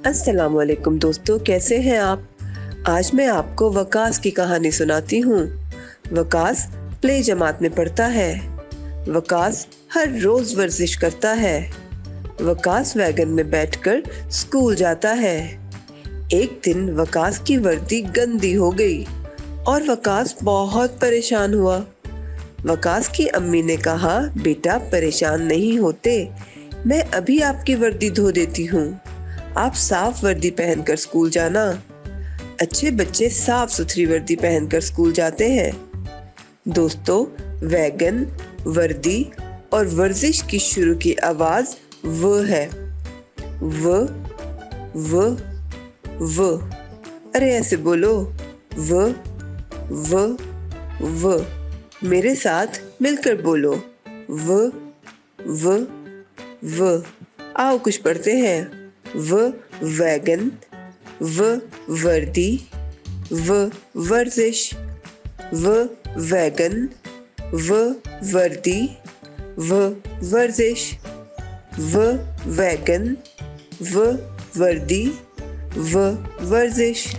अस्सलामुअलैकुम दोस्तों, कैसे हैं आप। आज मैं आपको वकास की कहानी सुनाती हूँ। वकास प्ले जमात में पढ़ता है। वकास हर रोज वर्जिश करता है। वकास वैगन में बैठकर स्कूल जाता है। एक दिन वकास की वर्दी गंदी हो गई और वकास बहुत परेशान हुआ। वकास की अम्मी ने कहा, बेटा परेशान नहीं होते, मैं अभी आपकी वर्दी धो देती हूँ। आप साफ वर्दी पहनकर स्कूल जाना। अच्छे बच्चे साफ सुथरी वर्दी पहनकर स्कूल जाते हैं। दोस्तों, वैगन, वर्दी और वर्जिश की शुरू की आवाज व है। व व व। अरे ऐसे बोलो, व व व। मेरे साथ मिलकर बोलो, व व व। आओ कुछ पढ़ते हैं। व वैगन, व वर्दी, व वर्जिश, व वैगन, व वर्दी, व वर्जिश, व वैगन, व वर्दी, व वर्जिश।